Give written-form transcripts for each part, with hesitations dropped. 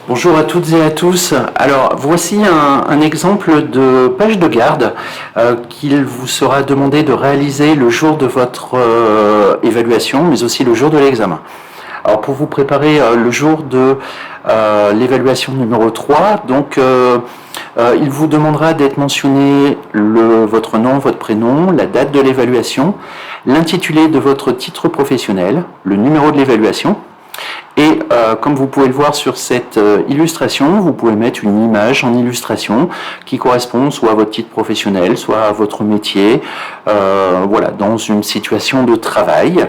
Bonjour à toutes et à tous. Alors voici un exemple de page de garde qu'il vous sera demandé de réaliser le jour de votre évaluation, mais aussi le jour de l'examen. Alors pour vous préparer le jour de l'évaluation numéro 3, donc il vous demandera d'être mentionné votre nom, votre prénom, la date de l'évaluation, l'intitulé de votre titre professionnel, le numéro de l'évaluation. Et comme vous pouvez le voir sur cette illustration, vous pouvez mettre une image en illustration qui correspond soit à votre titre professionnel, soit à votre métier, voilà, dans une situation de travail.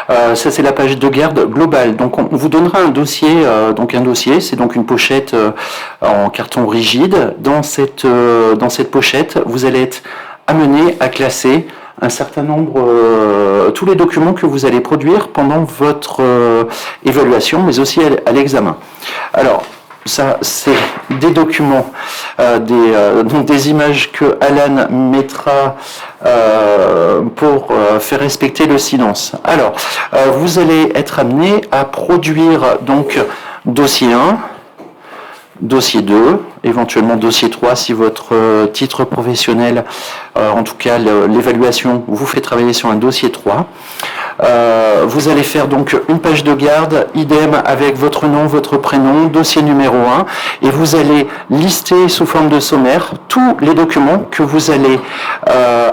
Ça c'est la page de garde globale. Donc on vous donnera un dossier, c'est donc une pochette en carton rigide. Dans cette pochette, vous allez être amené à classer un certain nombre, tous les documents que vous allez produire pendant votre évaluation, mais aussi à l'examen. Alors, ça, c'est des documents, donc des images que Alan mettra pour faire respecter le silence. Alors, vous allez être amené à produire donc dossier 1, dossier 2, éventuellement dossier 3 si votre titre professionnel, en tout cas l'évaluation, vous fait travailler sur un dossier 3. Vous allez faire donc une page de garde, idem avec votre nom, votre prénom, dossier numéro 1, et vous allez lister sous forme de sommaire tous les documents que vous allez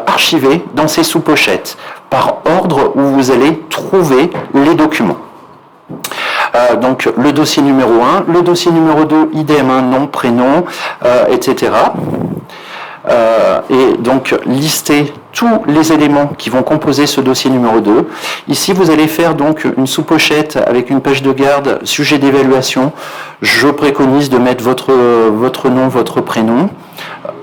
archiver dans ces sous-pochettes, par ordre où vous allez trouver les documents. Donc le dossier numéro 1, le dossier numéro 2, idem, nom, prénom, etc. Et donc lister tous les éléments qui vont composer ce dossier numéro 2. Ici, vous allez faire donc une sous-pochette avec une page de garde, sujet d'évaluation. Je préconise de mettre votre nom, votre prénom,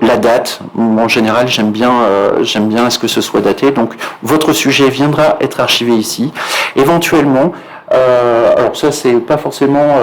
la date. En général, j'aime bien à ce que ce soit daté. Donc, votre sujet viendra être archivé ici. Éventuellement, alors ça c'est pas forcément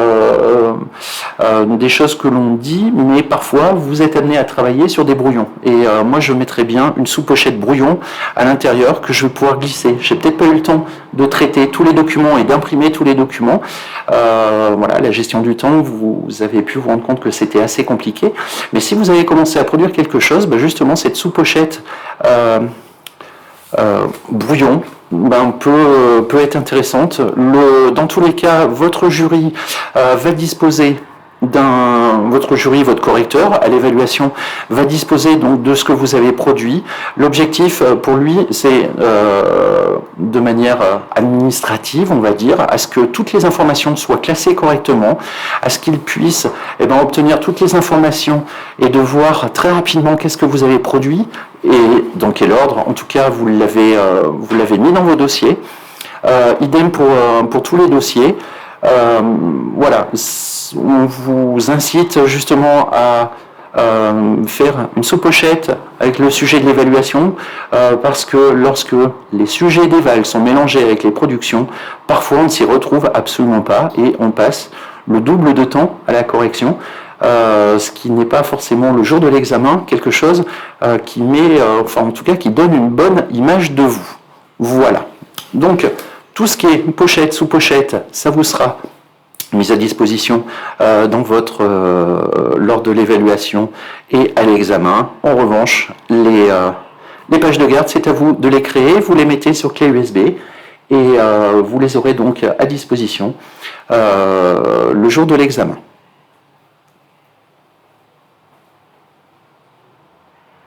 des choses que l'on dit, mais parfois vous êtes amené à travailler sur des brouillons. Et moi je mettrais bien une sous-pochette brouillon à l'intérieur que je vais pouvoir glisser. J'ai peut-être pas eu le temps de traiter tous les documents et d'imprimer tous les documents. Voilà, la gestion du temps, vous avez pu vous rendre compte que c'était assez compliqué. Mais si vous avez commencé à produire quelque chose, justement cette sous-pochette brouillon peut être intéressante. Dans tous les cas, votre jury va disposer votre correcteur à l'évaluation va disposer donc de ce que vous avez produit. L'objectif pour lui, c'est de manière administrative, on va dire, à ce que toutes les informations soient classées correctement, à ce qu'il puisse obtenir toutes les informations et de voir très rapidement qu'est-ce que vous avez produit et dans quel ordre. En tout cas, vous l'avez mis dans vos dossiers. Idem pour tous les dossiers. Voilà, on vous incite justement à faire une sous-pochette avec le sujet de l'évaluation parce que lorsque les sujets d'éval sont mélangés avec les productions, parfois on ne s'y retrouve absolument pas et on passe le double de temps à la correction. Ce qui n'est pas forcément le jour de l'examen, quelque chose qui qui donne une bonne image de vous. Voilà. Donc, tout ce qui est pochette, sous-pochette, ça vous sera mis à disposition lors de l'évaluation et à l'examen. En revanche, les pages de garde, c'est à vous de les créer, vous les mettez sur clé USB et vous les aurez donc à disposition le jour de l'examen.